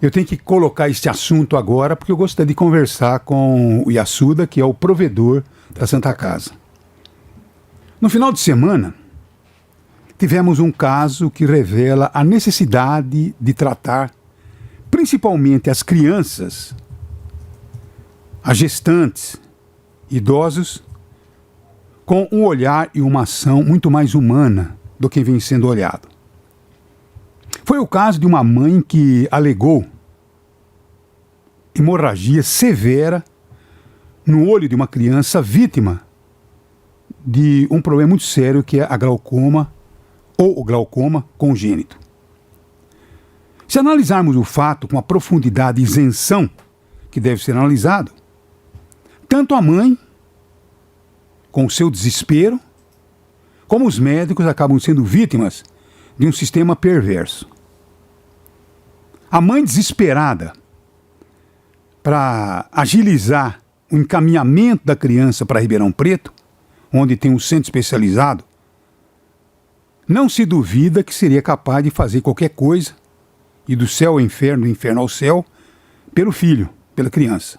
Eu tenho que colocar este assunto agora porque eu gostaria de conversar com o Yasuda, que é o provedor da Santa Casa. No final de semana, tivemos um caso que revela a necessidade de tratar principalmente as crianças, as gestantes, idosos, com um olhar e uma ação muito mais humana do que vem sendo olhado. Foi o caso de uma mãe que alegou hemorragia severa no olho de uma criança vítima de um problema muito sério que é a glaucoma ou o glaucoma congênito. Se analisarmos o fato com a profundidade e isenção que deve ser analisado, tanto a mãe, com o seu desespero, como os médicos acabam sendo vítimas de um sistema perverso. A mãe desesperada para agilizar o encaminhamento da criança para Ribeirão Preto, onde tem um centro especializado, não se duvida que seria capaz de fazer qualquer coisa, e do céu ao inferno, do inferno ao céu, pelo filho, pela criança.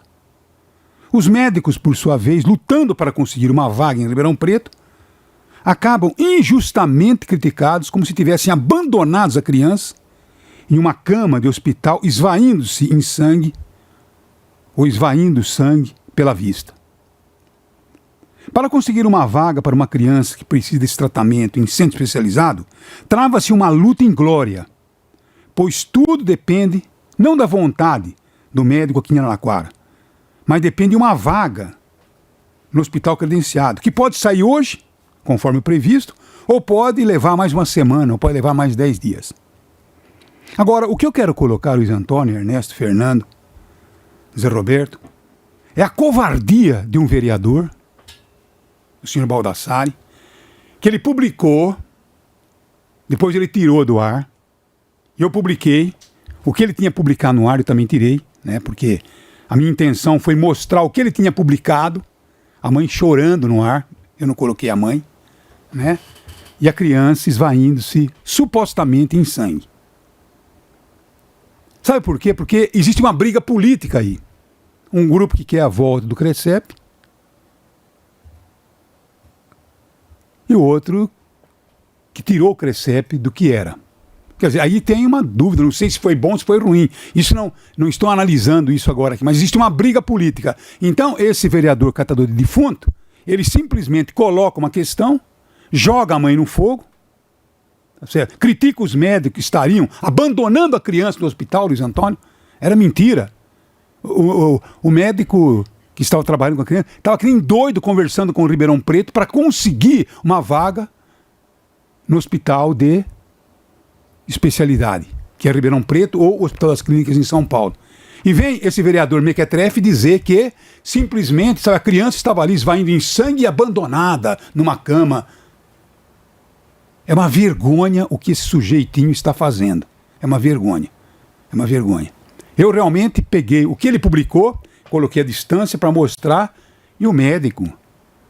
Os médicos, por sua vez, lutando para conseguir uma vaga em Ribeirão Preto, acabam injustamente criticados como se tivessem abandonado a criança em uma cama de hospital, esvaindo-se em sangue, ou esvaindo sangue pela vista. Para conseguir uma vaga para uma criança que precisa desse tratamento em centro especializado, trava-se uma luta inglória, pois tudo depende não da vontade do médico aqui em Araraquara, mas depende de uma vaga no hospital credenciado, que pode sair hoje, conforme o previsto, ou pode levar mais uma semana, ou pode levar mais 10 dias. Agora, o que eu quero colocar, Luiz Antônio, Ernesto, Fernando, Zé Roberto, é a covardia de um vereador, o senhor Baldassari, que ele publicou, depois ele tirou do ar, e eu publiquei, o que ele tinha publicado no ar eu também tirei, né, porque a minha intenção foi mostrar o que ele tinha publicado, a mãe chorando no ar, eu não coloquei a mãe, né, e a criança esvaindo-se supostamente em sangue. Sabe por quê? Porque existe uma briga política aí. Um grupo que quer a volta do CRECEP e o outro que tirou o CRECEP do que era. Quer dizer, aí tem uma dúvida, não sei se foi bom, se foi ruim. Isso não estou analisando isso agora aqui, mas existe uma briga política. Então, esse vereador catador de defunto, ele simplesmente coloca uma questão, joga a mãe no fogo, tá certo? Critica os médicos que estariam abandonando a criança no hospital, Luiz Antônio. Era mentira. O médico que estava trabalhando com a criança estava que nem doido conversando com o Ribeirão Preto para conseguir uma vaga no hospital de especialidade, que é Ribeirão Preto ou o Hospital das Clínicas em São Paulo. E vem esse vereador Mequetrefe dizer que simplesmente sabe, a criança estava ali esvaindo em sangue e abandonada numa cama. É uma vergonha o que esse sujeitinho está fazendo. É uma vergonha. É uma vergonha. Eu realmente peguei o que ele publicou, coloquei a distância para mostrar, e o médico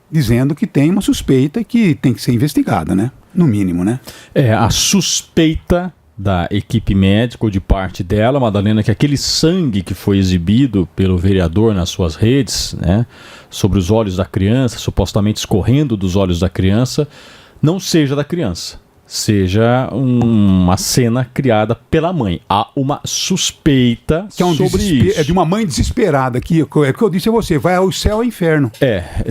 dizendo que tem uma suspeita e que tem que ser investigada, né? No mínimo, né? É, a suspeita da equipe médica ou de parte dela, Madalena, que aquele sangue que foi exibido pelo vereador nas suas redes, né, sobre os olhos da criança, supostamente escorrendo dos olhos da criança, não seja da criança, seja uma cena criada pela mãe. Há uma suspeita que é sobre isso. É de uma mãe desesperada, que é o que eu disse a você, vai ao céu e ao inferno.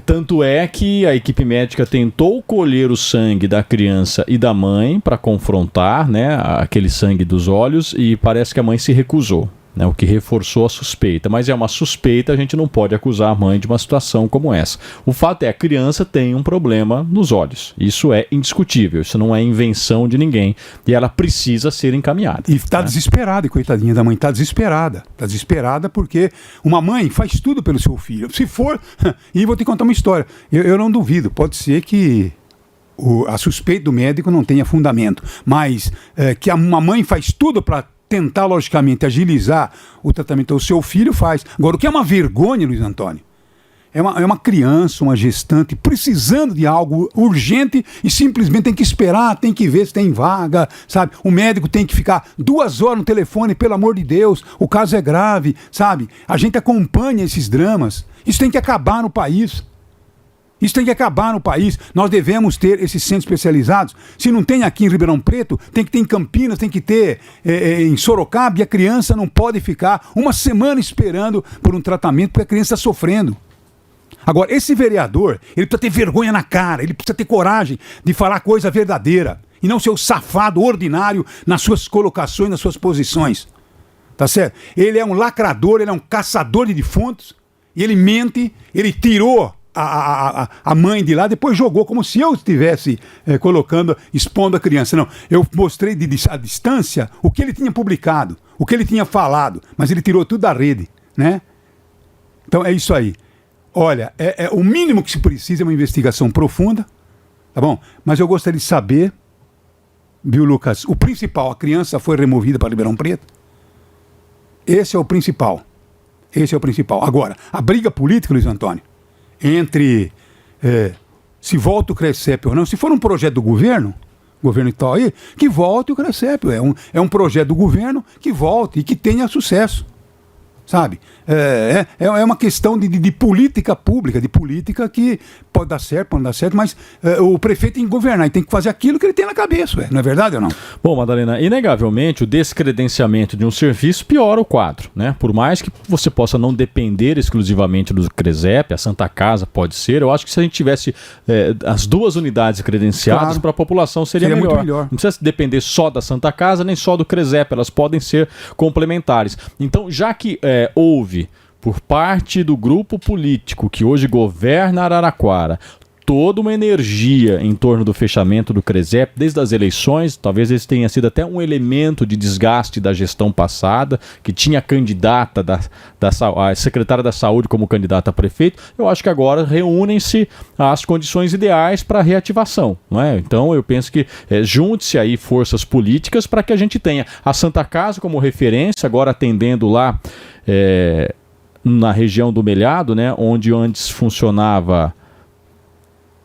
Tanto é que a equipe médica tentou colher o sangue da criança e da mãe para confrontar, né, aquele sangue dos olhos, e parece que a mãe se recusou, né, o que reforçou a suspeita. Mas é uma suspeita, a gente não pode acusar a mãe de uma situação como essa. O fato é, a criança tem um problema nos olhos. Isso é indiscutível, isso não é invenção de ninguém. E ela precisa ser encaminhada. E está desesperada, e coitadinha da mãe, está desesperada. Está desesperada porque uma mãe faz tudo pelo seu filho. Se for, e vou te contar uma história, eu não duvido, pode ser que a suspeita do médico não tenha fundamento, mas que uma mãe faz tudo para tentar, logicamente, agilizar o tratamento do seu filho, faz. Agora, o que é uma vergonha, Luiz Antônio, é uma criança, uma gestante, precisando de algo urgente e simplesmente tem que esperar, tem que ver se tem vaga, sabe? O médico tem que ficar 2 horas no telefone, pelo amor de Deus, o caso é grave, sabe? A gente acompanha esses dramas. Isso tem que acabar no país. Isso tem que acabar no país. Nós devemos ter esses centros especializados. Se não tem aqui em Ribeirão Preto, tem que ter em Campinas, tem que ter em Sorocaba, e a criança não pode ficar 1 semana esperando por um tratamento porque a criança está sofrendo. Agora, esse vereador, ele precisa ter vergonha na cara, ele precisa ter coragem de falar coisa verdadeira e não ser o safado ordinário nas suas colocações, nas suas posições. Tá certo? Ele é um lacrador, ele é um caçador de defuntos, e ele mente, ele tirou a mãe de lá, depois jogou como se eu estivesse expondo a criança. Não, eu mostrei à distância o que ele tinha publicado, o que ele tinha falado, mas ele tirou tudo da rede, né? Então é isso aí. Olha, o mínimo que se precisa é uma investigação profunda, tá bom? Mas eu gostaria de saber, viu, Lucas, o principal, a criança foi removida para Ribeirão Preto? Esse é o principal. Esse é o principal. Agora, a briga política, Luiz Antônio, entre se volta o CRECEP ou não, se for um projeto do governo e tal aí, que volte o CRECEP. É um projeto do governo que volte e que tenha sucesso. Sabe? É uma questão de política pública, de política que pode dar certo, pode não dar certo, mas o prefeito tem que governar e tem que fazer aquilo que ele tem na cabeça, não é verdade ou não? Bom, Madalena, inegavelmente o descredenciamento de um serviço piora o quadro, né? Por mais que você possa não depender exclusivamente do CRECEP, a Santa Casa pode ser, eu acho que se a gente tivesse as 2 unidades credenciadas, claro, para a população seria melhor. Muito melhor. Não precisa depender só da Santa Casa, nem só do CRECEP, elas podem ser complementares. Então, já que houve, por parte do grupo político que hoje governa Araraquara, toda uma energia em torno do fechamento do CRECEP, desde as eleições, talvez esse tenha sido até um elemento de desgaste da gestão passada, que tinha a candidata a secretária da Saúde como candidata a prefeito. Eu acho que agora reúnem-se as condições ideais para a reativação, não é? Então eu penso que junte-se aí forças políticas para que a gente tenha a Santa Casa como referência, agora atendendo lá na região do Melhado, né, onde antes funcionava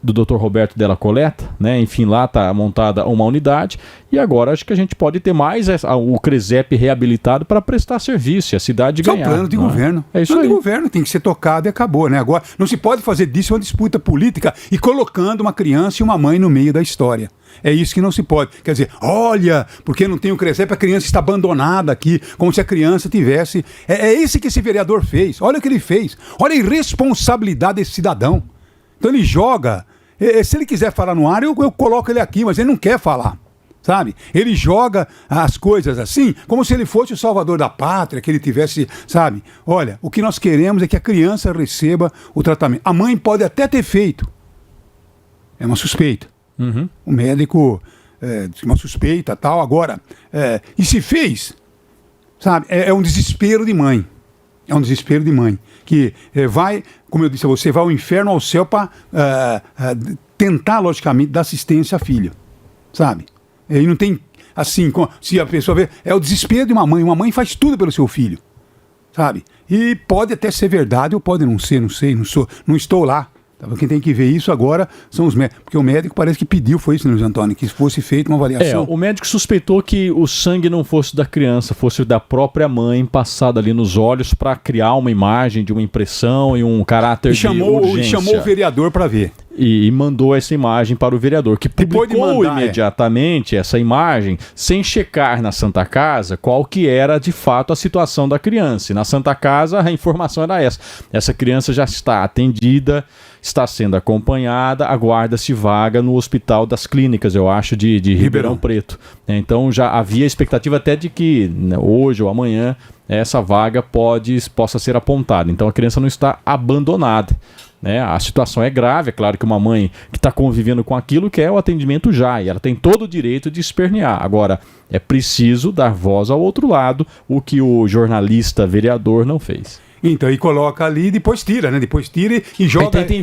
do Dr. Roberto Della Coleta, né? Enfim, lá está montada uma unidade e agora acho que a gente pode ter mais o CRECEP reabilitado para prestar serviço e a cidade ganhar. É um plano de governo. É isso aí. Plano de governo tem que ser tocado e acabou, né? Agora, não se pode fazer disso uma disputa política e colocando uma criança e uma mãe no meio da história. É isso que não se pode. Quer dizer, olha, porque não tem o CRECEP, a criança está abandonada aqui, como se a criança tivesse... É esse que esse vereador fez. Olha o que ele fez. Olha a irresponsabilidade desse cidadão. Então ele joga... Se ele quiser falar no ar, eu coloco ele aqui, mas ele não quer falar, sabe? Ele joga as coisas assim, como se ele fosse o salvador da pátria, que ele tivesse, sabe? Olha, o que nós queremos é que a criança receba o tratamento. A mãe pode até ter feito. É uma suspeita. Uhum. O médico, uma suspeita, tal. Agora, e se fez, sabe? É um desespero de mãe. É um desespero de mãe. Que vai, como eu disse a você, vai ao inferno, ao céu para tentar, logicamente, dar assistência à filha. Sabe? E não tem, assim, se a pessoa vê, é o desespero de uma mãe. Uma mãe faz tudo pelo seu filho. Sabe? E pode até ser verdade ou pode não ser, não estou lá. Quem tem que ver isso agora são os médicos. Porque o médico parece que pediu, foi isso, né, Luiz Antônio? Que fosse feita uma avaliação. O médico suspeitou que o sangue não fosse da criança, fosse da própria mãe, passado ali nos olhos para criar uma imagem de uma impressão e um caráter de urgência. E chamou o vereador para ver. E mandou essa imagem para o vereador, que publicou imediatamente essa imagem, sem checar na Santa Casa qual que era de fato a situação da criança. E na Santa Casa a informação era essa. Essa criança já está atendida, está sendo acompanhada, aguarda-se vaga no Hospital das Clínicas, eu acho, de Ribeirão Preto. Então já havia expectativa até de que hoje ou amanhã essa vaga possa ser apontada. Então a criança não está abandonada. A situação é grave, é claro que uma mãe que está convivendo com aquilo quer o atendimento já, e ela tem todo o direito de espernear. Agora, é preciso dar voz ao outro lado, o que o jornalista vereador não fez. Então, e coloca ali e depois tira, né? Depois tira e joga... E tenta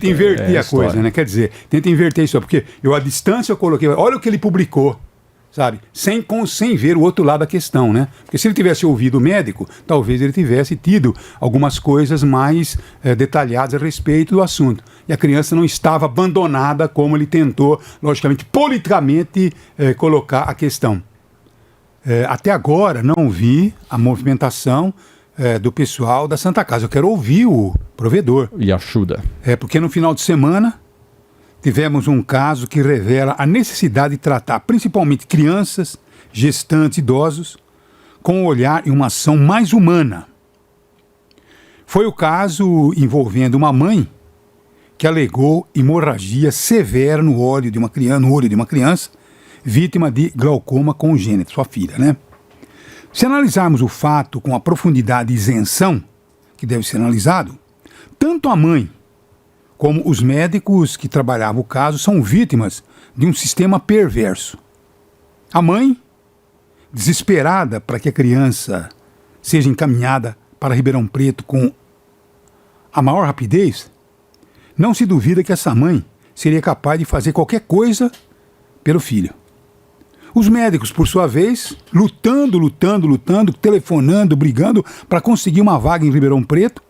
inverter a coisa, né? Quer dizer, tenta inverter isso, porque à distância eu coloquei... Olha o que ele publicou. sabe? Sem ver o outro lado da questão, né? Porque se ele tivesse ouvido o médico, talvez ele tivesse tido algumas coisas mais detalhadas a respeito do assunto. E a criança não estava abandonada como ele tentou, logicamente, politicamente colocar a questão. Até agora não vi a movimentação do pessoal da Santa Casa. Eu quero ouvir o provedor. Yashuda. Porque no final de semana tivemos um caso que revela a necessidade de tratar principalmente crianças, gestantes, idosos, com um olhar e uma ação mais humana. Foi o caso envolvendo uma mãe que alegou hemorragia severa no olho de uma criança, vítima de glaucoma congênito, sua filha, né? Se analisarmos o fato com a profundidade e isenção que deve ser analisado, tanto a mãe como os médicos que trabalhavam o caso são vítimas de um sistema perverso. A mãe, desesperada para que a criança seja encaminhada para Ribeirão Preto com a maior rapidez, não se duvida que essa mãe seria capaz de fazer qualquer coisa pelo filho. Os médicos, por sua vez, lutando, telefonando, brigando para conseguir uma vaga em Ribeirão Preto,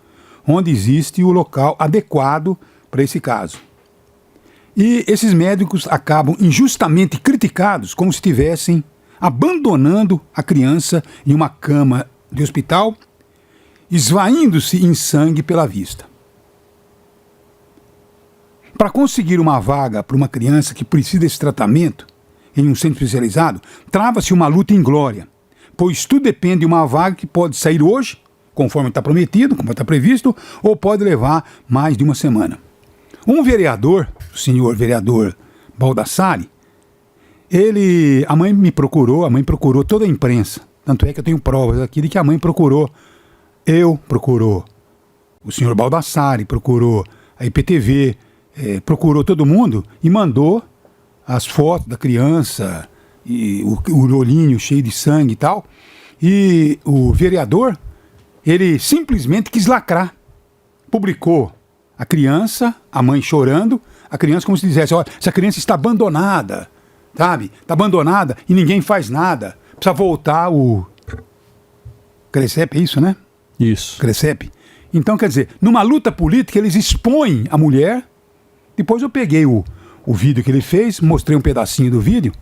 onde existe o local adequado para esse caso. E esses médicos acabam injustamente criticados como se estivessem abandonando a criança em uma cama de hospital, esvaindo-se em sangue pela vista. Para conseguir uma vaga para uma criança que precisa desse tratamento em um centro especializado, trava-se uma luta inglória, pois tudo depende de uma vaga que pode sair hoje, conforme está prometido, como está previsto, ou pode levar mais de uma semana. Um vereador, o senhor vereador Baldassari, a mãe procurou toda a imprensa, tanto é que eu tenho provas aqui de que a mãe procurou, o senhor Baldassari, procurou a IPTV, procurou todo mundo e mandou as fotos da criança, e o olhinho cheio de sangue e tal, e o vereador, ele simplesmente quis lacrar, publicou a criança, a mãe chorando, a criança como se dissesse, olha, essa criança está abandonada, sabe? Está abandonada e ninguém faz nada. Precisa voltar o Crescep, é isso, né? Isso. Crescep. Então, quer dizer, numa luta política, eles expõem a mulher. Depois eu peguei o vídeo que ele fez, mostrei um pedacinho do vídeo,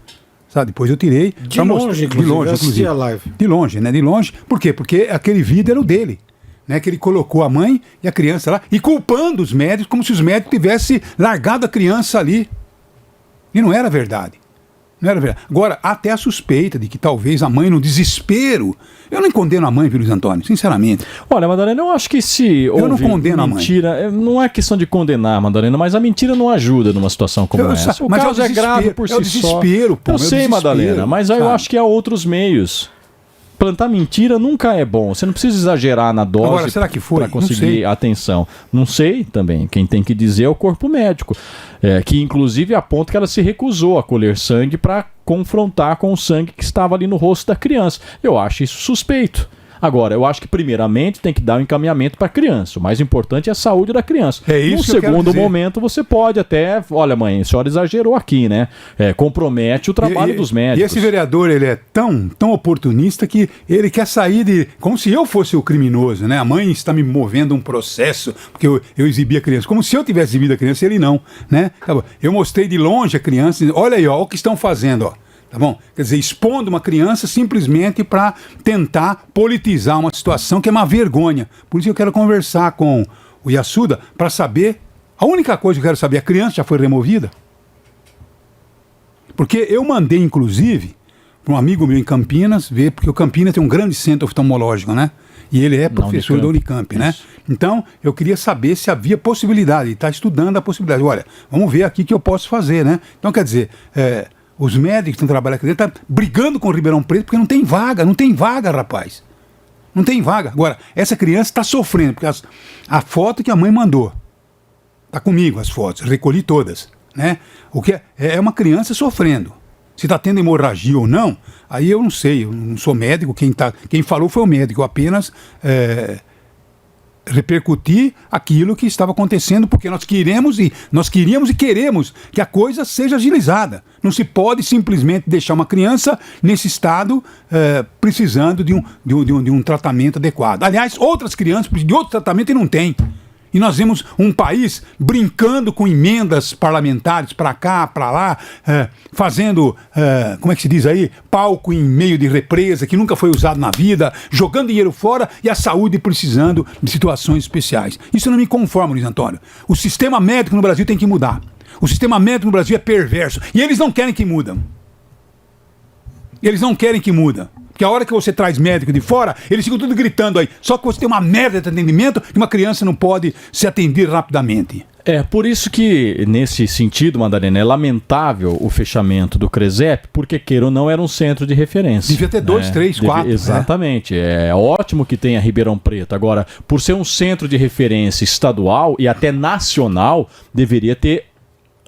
sabe? Depois eu tirei. De longe, inclusive. A live. De longe, né? De longe. Por quê? Porque aquele vídeo era o dele. Né, que ele colocou a mãe e a criança lá e culpando os médicos como se os médicos tivessem largado a criança ali. E não era verdade. Não era verdade. Agora, até a suspeita de que talvez a mãe, no desespero... Eu não condeno a mãe, viu, Luiz Antônio? Sinceramente. Olha, Madalena, eu acho que se eu não condeno mentira, a mãe. Não é questão de condenar, Madalena, mas a mentira não ajuda numa situação como essa. O caso é grave por si só. Desespero, pô, eu sei, Madalena, mas eu acho que há outros meios. Plantar mentira nunca é bom. Você não precisa exagerar na dose. Agora, será que foi? Para conseguir atenção. Não sei também. Quem tem que dizer é o corpo médico. Que inclusive aponta que ela se recusou a colher sangue para confrontar com o sangue que estava ali no rosto da criança. Eu acho isso suspeito. Agora, eu acho que primeiramente tem que dar um encaminhamento para a criança. O mais importante é a saúde da criança. É isso. No segundo momento, você pode até... Olha, mãe, a senhora exagerou aqui, né? Compromete o trabalho dos médicos. E esse vereador, ele é tão oportunista que ele quer sair de... Como se eu fosse o criminoso, né? A mãe está me movendo um processo porque eu exibi a criança. Como se eu tivesse exibido a criança e ele não, né? Eu mostrei de longe a criança. Olha aí, ó, o que estão fazendo, ó. Tá bom? Quer dizer, expondo uma criança simplesmente para tentar politizar uma situação que é uma vergonha. Por isso eu quero conversar com o Yashuda para saber, a única coisa que eu quero saber, a criança já foi removida? Porque eu mandei, inclusive, para um amigo meu em Campinas ver, porque o Campinas tem um grande centro oftalmológico, né? E ele é professor da Unicamp, né? Então, eu queria saber se havia possibilidade, ele está estudando a possibilidade. Olha, vamos ver aqui o que eu posso fazer, né? Então, quer dizer... Os médicos que estão trabalhando aqui dentro estão brigando com o Ribeirão Preto porque não tem vaga, rapaz. Não tem vaga. Agora, essa criança está sofrendo, porque a foto que a mãe mandou, está comigo as fotos, recolhi todas, né? O que é uma criança sofrendo. Se está tendo hemorragia ou não, aí eu não sei, eu não sou médico, quem falou foi o médico, eu apenas repercutir aquilo que estava acontecendo, porque nós queríamos e queremos que a coisa seja agilizada. Não se pode simplesmente deixar uma criança nesse estado precisando de um tratamento adequado. Aliás, outras crianças precisam de outro tratamento e não tem. E nós vemos um país brincando com emendas parlamentares para cá, para lá, fazendo, como é que se diz aí, palco em meio de represa que nunca foi usado na vida, jogando dinheiro fora e a saúde precisando de situações especiais. Isso não me conforma, Luiz Antônio. O sistema médico no Brasil tem que mudar. O sistema médico no Brasil é perverso e eles não querem que mudem. Eles não querem que mudem. Porque a hora que você traz médico de fora, eles ficam tudo gritando aí. Só que você tem uma merda de atendimento e uma criança não pode se atender rapidamente. Por isso que, nesse sentido, Madalena, é lamentável o fechamento do CRESEP, porque, queira ou não, era um centro de referência. Devia ter 2, 3, 4. Exatamente. É ótimo que tenha Ribeirão Preto. Agora, por ser um centro de referência estadual e até nacional, deveria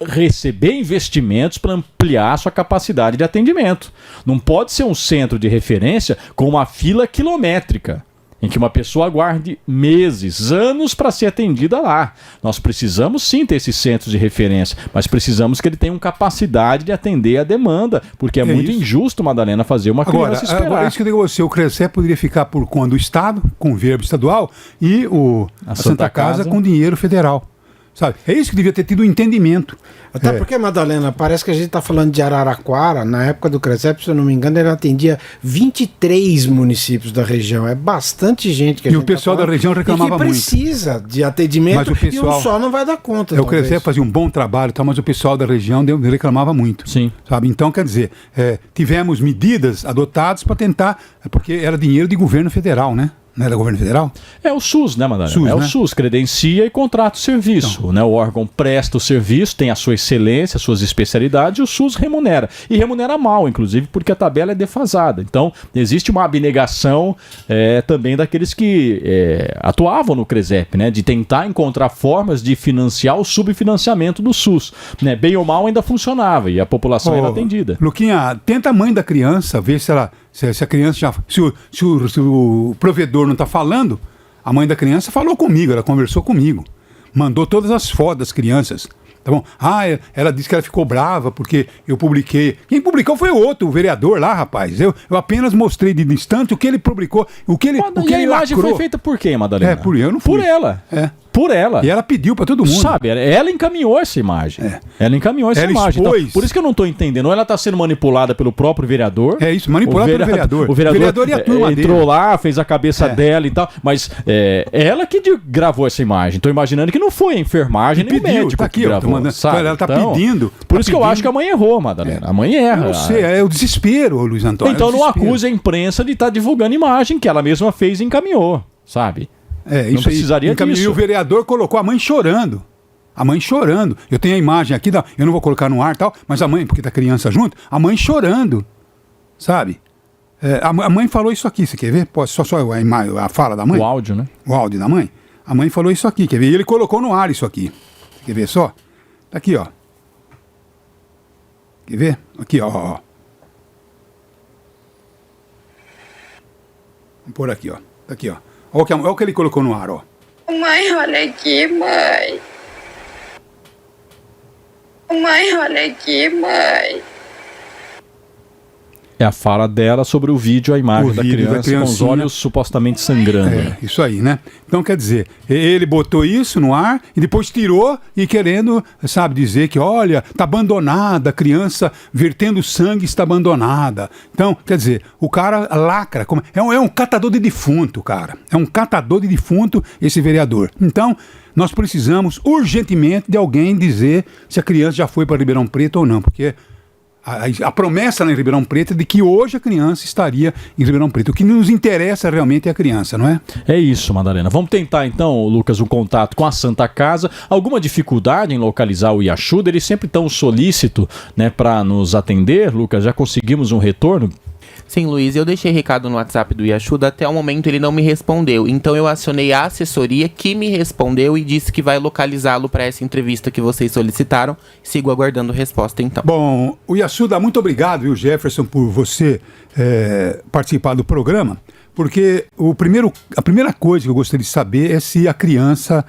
receber investimentos para ampliar sua capacidade de atendimento. Não pode ser um centro de referência com uma fila quilométrica, em que uma pessoa aguarde meses, anos para ser atendida lá. Nós precisamos sim ter esses centros de referência, mas precisamos que ele tenha capacidade de atender a demanda, porque é muito injusto, Madalena, fazer uma criança esperar. Agora, isso que eu digo a você, o CRESEP poderia ficar por conta do Estado, com verbo estadual, e a Santa Casa com dinheiro federal. Sabe? É isso que devia ter tido um entendimento. Até porque, Madalena, parece que a gente está falando de Araraquara. Na época do CRESEP, se eu não me engano, ele atendia 23 municípios da região. É bastante gente que a gente o pessoal da região reclamava muito. Precisa de atendimento, mas o pessoal, e um só não vai dar conta. O CRESEP fazia um bom trabalho, mas o pessoal da região reclamava muito. Sim. Sabe? Então, quer dizer, tivemos medidas adotadas para tentar, porque era dinheiro de governo federal, né? Não é da governo federal? É o SUS, né, Madalena? O SUS, credencia e contrata o serviço. Então. Né? O órgão presta o serviço, tem a sua excelência, as suas especialidades, e o SUS remunera. E remunera mal, inclusive, porque a tabela é defasada. Então, existe uma abnegação também daqueles que atuavam no CRESEP, né? De tentar encontrar formas de financiar o subfinanciamento do SUS. Né? Bem ou mal ainda funcionava e a população era atendida. Luquinha, tenta a mãe da criança ver se ela... Se a criança já... Se o provedor não está falando, a mãe da criança falou comigo, ela conversou comigo. Mandou todas as fotos das crianças. Tá bom? Ela disse que ela ficou brava porque eu publiquei. Quem publicou foi o vereador lá, rapaz. Eu apenas mostrei de distante o que ele publicou, o que ele lacrou. E a imagem foi feita por quem, Madalena? Eu não fui. Por ela. Por ela. E ela pediu pra todo mundo. Sabe, ela encaminhou essa imagem. Ela encaminhou essa imagem. Então, por isso que eu não tô entendendo. Ou ela tá sendo manipulada pelo próprio vereador. É isso, manipulada pelo vereador. O vereador e a turma entrou lá, fez a cabeça dela e tal. Mas ela que gravou essa imagem. Tô imaginando que não foi a enfermagem nem o médico tá aqui, que gravou. Ela tá pedindo. Por isso que eu acho que a mãe errou, Madalena. A mãe erra. Eu não sei, é o desespero, Luiz Antônio. Então não acuse a imprensa de estar divulgando imagem que ela mesma fez e encaminhou, sabe? Isso não precisaria disso. E o vereador colocou a mãe chorando. A mãe chorando. Eu tenho a imagem aqui, eu não vou colocar no ar e tal, mas a mãe, porque tá criança junto, a mãe chorando. Sabe? A mãe falou isso aqui, você quer ver? Só a fala da mãe? O áudio, né? O áudio da mãe. A mãe falou isso aqui, quer ver? E ele colocou no ar isso aqui. Quer ver só? Tá aqui, ó. Quer ver? Aqui, ó. Vamos pôr aqui, ó. Tá aqui, ó. Olha o que ele colocou no ar, ó. Mãe, olha aqui, mãe. Mãe, olha aqui, mãe. É a fala dela sobre o vídeo, a imagem da criança com os olhos supostamente sangrando. Isso aí, né? Então, quer dizer, ele botou isso no ar e depois tirou e querendo, sabe, dizer que, olha, está abandonada, a criança vertendo sangue está abandonada. Então, quer dizer, o cara lacra. É um catador de defunto, cara. É um catador de defunto esse vereador. Então, nós precisamos urgentemente de alguém dizer se a criança já foi para Ribeirão Preto ou não, porque... A promessa em Ribeirão Preto é de que hoje a criança estaria em Ribeirão Preto. O que nos interessa realmente é a criança, não é? É isso, Madalena. Vamos tentar então, Lucas, um contato com a Santa Casa. Alguma dificuldade em localizar o Iachuda? Ele sempre tão solícito, né, para nos atender, Lucas. Já conseguimos um retorno? Sim, Luiz, eu deixei recado no WhatsApp do Iachuda, até o momento ele não me respondeu. Então eu acionei a assessoria que me respondeu e disse que vai localizá-lo para essa entrevista que vocês solicitaram. Sigo aguardando resposta então. Bom, o Iachuda, muito obrigado, viu, Jefferson, por você participar do programa. porque a primeira coisa que eu gostaria de saber é se a criança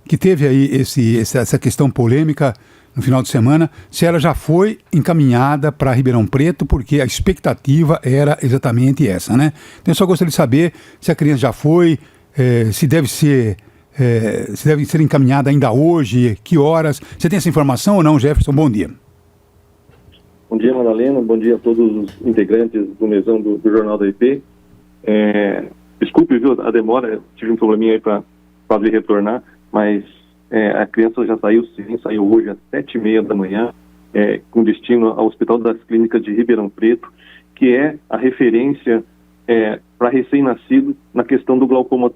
que teve aí essa questão polêmica no final de semana, se ela já foi encaminhada para Ribeirão Preto, porque a expectativa era exatamente essa, né? Então eu só gostaria de saber se a criança já foi, se deve ser encaminhada ainda hoje, que horas. Você tem essa informação ou não, Jefferson? Bom dia. Bom dia, Madalena. Bom dia a todos os integrantes do mesão do Jornal da IP. Desculpe, viu, a demora, tive um probleminha aí para fazer retornar, mas a criança já saiu, sim, saiu hoje às 7h30 da manhã, com destino ao Hospital das Clínicas de Ribeirão Preto, que é a referência para recém-nascido na questão do glaucoma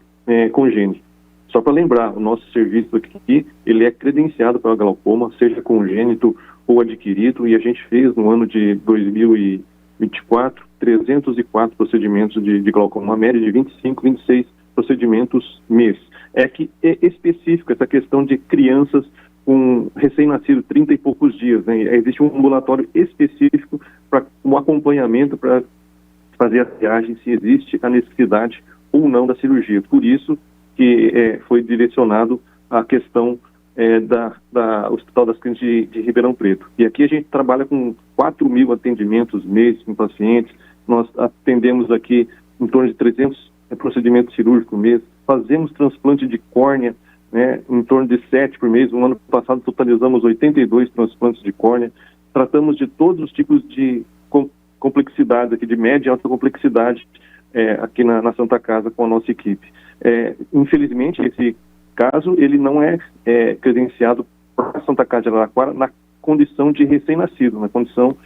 congênito. Só para lembrar, o nosso serviço aqui, ele é credenciado para glaucoma, seja congênito ou adquirido, e a gente fez no ano de 2024 304 procedimentos de glaucoma, uma média de 25, 26 procedimentos mês. Que é específico essa questão de crianças com recém-nascido 30 e poucos dias, né? Existe um ambulatório específico para um acompanhamento para fazer a triagem se existe a necessidade ou não da cirurgia. Por isso que foi direcionado a questão da Hospital das Clínicas de Ribeirão Preto. E aqui a gente trabalha com 4.000 atendimentos mês com pacientes. Nós atendemos aqui em torno de 300 procedimentos cirúrgicos mês. Fazemos transplante de córnea, né, em torno de 7 por mês. No ano passado totalizamos 82 transplantes de córnea. Tratamos de todos os tipos de complexidade, aqui de média e alta complexidade, aqui na Santa Casa com a nossa equipe. Infelizmente, esse caso ele não é credenciado para a Santa Casa de Araraquara na condição de recém-nascido, na condição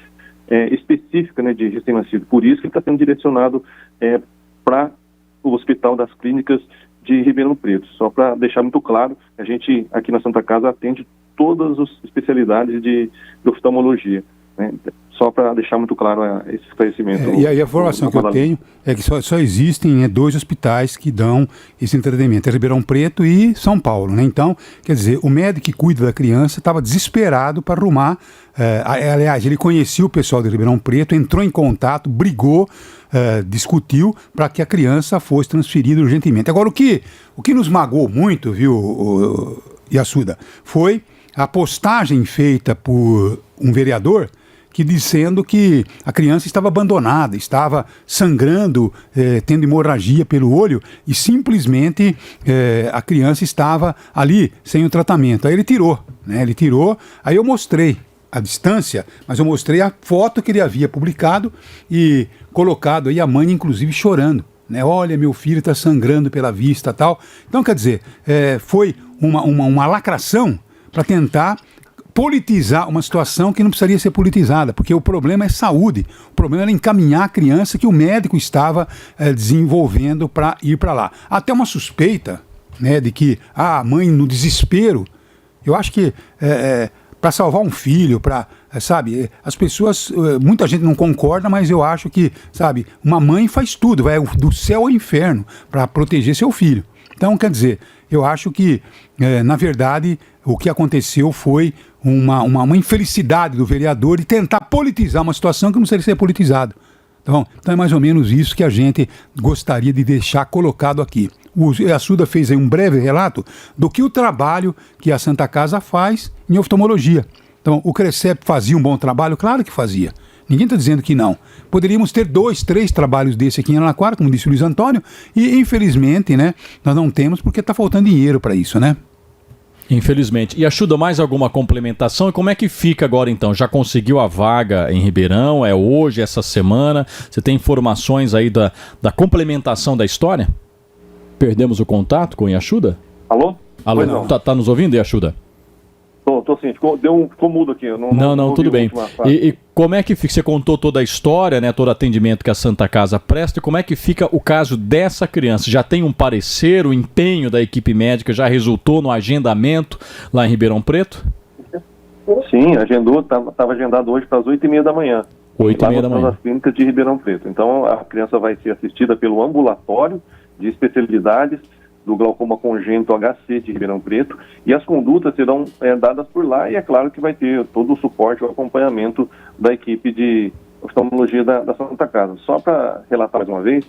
específica, né, de recém-nascido. Por isso que está sendo direcionado para o Hospital das Clínicas de Ribeirão Preto. Só para deixar muito claro, a gente aqui na Santa Casa atende todas as especialidades de oftalmologia, né? Só para deixar muito claro esse esclarecimento. E a informação que eu tenho é que só existem 2 hospitais que dão esse entretenimento, Ribeirão Preto e São Paulo, né? Então, quer dizer, o médico que cuida da criança estava desesperado para arrumar. Aliás, ele conhecia o pessoal de Ribeirão Preto, entrou em contato, brigou, discutiu para que a criança fosse transferida urgentemente. Agora, o que nos magoou muito, viu, Yassuda, foi a postagem feita por um vereador dizendo que a criança estava abandonada, estava sangrando, tendo hemorragia pelo olho, e simplesmente a criança estava ali sem o tratamento. Aí ele tirou, né? Aí eu mostrei a distância, mas eu mostrei a foto que ele havia publicado e colocado aí a mãe, inclusive, chorando, né? Olha, meu filho está sangrando pela vista, tal. Então, quer dizer, foi uma lacração para tentar politizar uma situação que não precisaria ser politizada, porque o problema é saúde, o problema era encaminhar a criança que o médico estava desenvolvendo para ir para lá. Até uma suspeita, né, de que a mãe, no desespero, eu acho que para salvar um filho, sabe, as pessoas, muita gente não concorda, mas eu acho que, sabe, uma mãe faz tudo, vai do céu ao inferno para proteger seu filho. Então, quer dizer, eu acho que, na verdade, o que aconteceu foi uma infelicidade do vereador de tentar politizar uma situação que não seria ser politizada. Então é mais ou menos isso que a gente gostaria de deixar colocado aqui. O Yassuda fez aí um breve relato do que o trabalho que a Santa Casa faz em oftalmologia. Então, o CRECEP fazia um bom trabalho? Claro que fazia. Ninguém está dizendo que não. Poderíamos ter 2, 3 trabalhos desse aqui em Araraquara, como disse o Luiz Antônio, e infelizmente, né, nós não temos porque está faltando dinheiro para isso, né? Infelizmente. E Yassuda, mais alguma complementação? E como é que fica agora então? Já conseguiu a vaga em Ribeirão? É hoje, essa semana? Você tem informações aí da complementação da história? Perdemos o contato com o Yassuda? Alô? Alô, tá nos ouvindo, Yassuda? Tô sim, ficou mudo aqui. Não, tudo bem. E como é que fica? Você contou toda a história, né? Todo atendimento que a Santa Casa presta. E como é que fica o caso dessa criança? Já tem um parecer, o empenho da equipe médica já resultou no agendamento lá em Ribeirão Preto? Sim, agendou, estava agendado hoje para as 8h30 da manhã. 8h30 da manhã. Nas clínicas de Ribeirão Preto. Então a criança vai ser assistida pelo ambulatório de especialidades do glaucoma congênito HC de Ribeirão Preto, e as condutas serão dadas por lá, e é claro que vai ter todo o suporte, o acompanhamento da equipe de oftalmologia da Santa Casa. Só para relatar mais uma vez,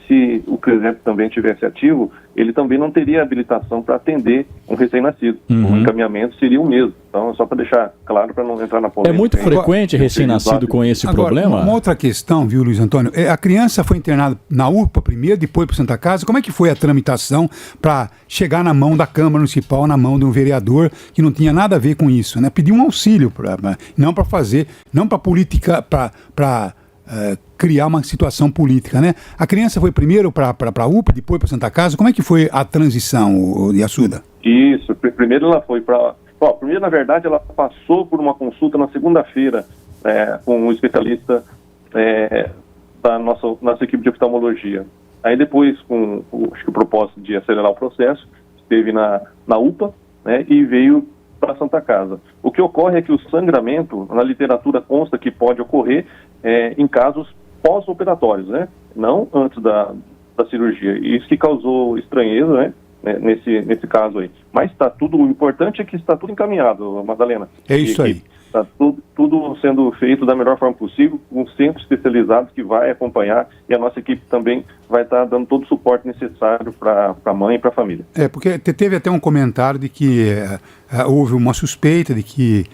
se o CRESEP também estivesse ativo, ele também não teria habilitação para atender um recém-nascido. O encaminhamento seria o mesmo. Então, só para deixar claro, para não entrar na polêmica. É muito frequente recém-nascido com esse problema? Uma outra questão, viu, Luiz Antônio? A criança foi internada na UPA primeiro, depois para Santa Casa. Como é que foi a tramitação para chegar na mão da Câmara Municipal, na mão de um vereador que não tinha nada a ver com isso, né? Pediu um auxílio, não para fazer, não para política, para criar uma situação política, né? A criança foi primeiro para a UPA, depois para Santa Casa. Como é que foi a transição, Yasuda? Isso, primeiro ela foi para... Primeiro, na verdade, ela passou por uma consulta na segunda-feira com um especialista da nossa equipe de oftalmologia. Aí depois, acho que o propósito de acelerar o processo, esteve na UPA, né, e veio para a Santa Casa. O que ocorre é que o sangramento, na literatura consta que pode ocorrer em casos pós-operatórios, né? Não antes da cirurgia. E isso que causou estranheza, né? Nesse caso aí. Mas o importante é que está tudo encaminhado, Madalena. É isso aí. Está tudo sendo feito da melhor forma possível, com um centro especializado que vai acompanhar, e a nossa equipe também vai estar dando todo o suporte necessário para a mãe e para a família. Porque teve até um comentário de que houve uma suspeita de que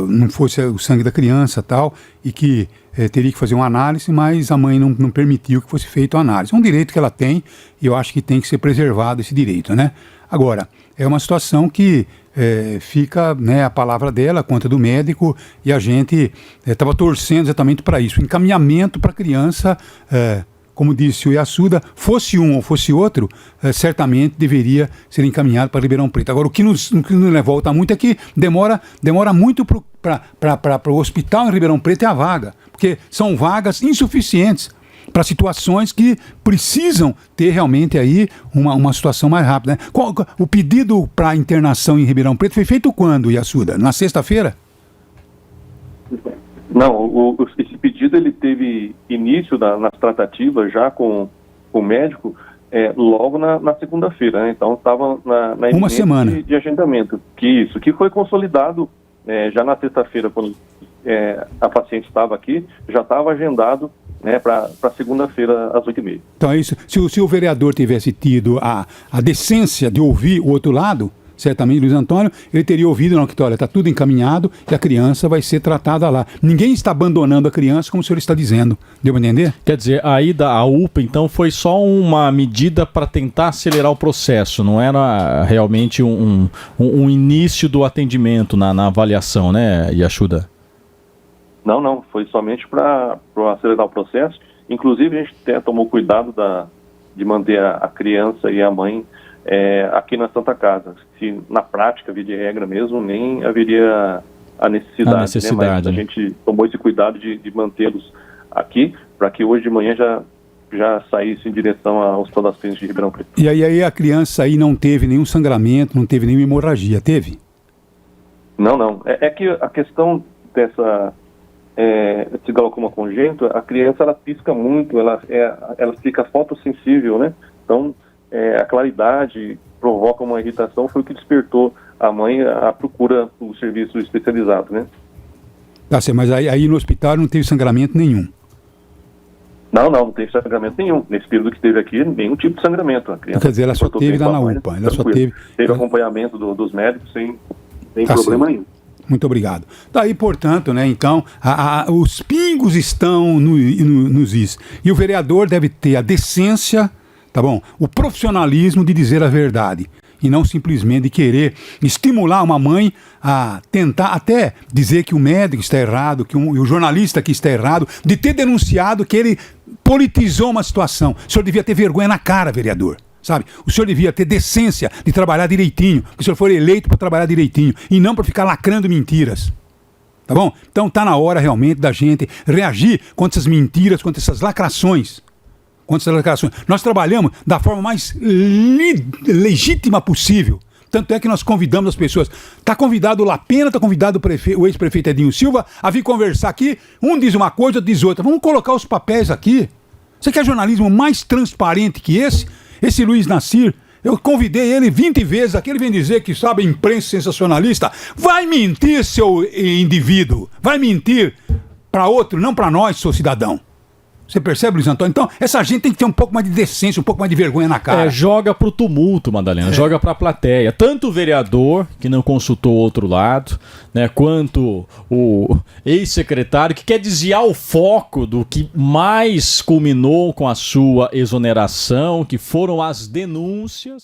não fosse o sangue da criança tal, e que teria que fazer uma análise, mas a mãe não permitiu que fosse feita a análise. É um direito que ela tem, e eu acho que tem que ser preservado esse direito, né? Agora, é uma situação que fica, né, a palavra dela, a conta do médico, e a gente estava torcendo exatamente para isso. O encaminhamento para a criança, como disse o Yasuda, fosse um ou fosse outro, certamente deveria ser encaminhado para Ribeirão Preto. Agora, o que nos revolta muito é que demora muito para o hospital em Ribeirão Preto a vaga, porque são vagas insuficientes para situações que precisam ter realmente aí uma situação mais rápida, né? O pedido para internação em Ribeirão Preto foi feito quando, Yasuda? Na sexta-feira? Não, esse pedido ele teve início nas tratativas já com o médico logo na segunda-feira, né? Então estava na uma semana de agendamento, que foi consolidado já na sexta-feira, quando a paciente estava aqui, já estava agendado, né, para segunda-feira às 8h30. Então é isso. Se o vereador tivesse tido a decência de ouvir o outro lado, certamente, Luiz Antônio, ele teria ouvido, não, que olha, está tudo encaminhado e a criança vai ser tratada lá. Ninguém está abandonando a criança, como o senhor está dizendo. Deu para entender? Quer dizer, a ida à UPA, então, foi só uma medida para tentar acelerar o processo, não era realmente um início do atendimento na avaliação, né, Yasuda? Não, foi somente para acelerar o processo. Inclusive, a gente até tomou cuidado de manter a criança e a mãe aqui na Santa Casa. Se na prática, via de regra mesmo, nem haveria a necessidade. Né? Mas a gente tomou esse cuidado de mantê-los aqui, para que hoje de manhã já saísse em direção ao Hospital das Clínicas de Ribeirão Preto. E aí a criança aí não teve nenhum sangramento, não teve nenhuma hemorragia, teve? Não. É que a questão dessa... esse glaucoma congênito, a criança ela pisca muito, ela fica fotossensível, né? Então, a claridade provoca uma irritação, foi o que despertou a mãe à procura do serviço especializado, né? Mas aí no hospital não teve sangramento nenhum? Não teve sangramento nenhum. Nesse período que esteve aqui, nenhum tipo de sangramento. A criança, quer dizer, ela só teve lá na UPA. Ela só teve acompanhamento dos médicos sem problema nenhum. Muito obrigado. Daí, portanto, né, então, os pingos estão nos is. E o vereador deve ter a decência, tá bom? O profissionalismo de dizer a verdade. E não simplesmente querer estimular uma mãe a tentar até dizer que o médico está errado, que o jornalista aqui está errado, de ter denunciado que ele politizou uma situação. O senhor devia ter vergonha na cara, vereador. Sabe? O senhor devia ter decência de trabalhar direitinho, que o senhor foi eleito para trabalhar direitinho, e não para ficar lacrando mentiras. Tá bom? Então tá na hora realmente da gente reagir contra essas mentiras, contra essas lacrações. Nós trabalhamos da forma mais legítima possível. Tanto é que nós convidamos as pessoas. Está convidado o Lapena, está convidado o ex-prefeito Edinho Silva a vir conversar aqui. Um diz uma coisa, outro diz outra. Vamos colocar os papéis aqui. Você quer jornalismo mais transparente que esse? Esse Luiz Nassir, eu convidei ele 20 vezes aqui, ele vem dizer que sabe imprensa sensacionalista. Vai mentir, seu indivíduo, vai mentir. para outro, não para nós, seu cidadão. Você percebe, Luiz Antônio? Então, essa gente tem que ter um pouco mais de decência, um pouco mais de vergonha na cara. Joga pro tumulto, Madalena, joga pra plateia. Tanto o vereador, que não consultou o outro lado, né, quanto o ex-secretário, que quer desviar o foco do que mais culminou com a sua exoneração, que foram as denúncias.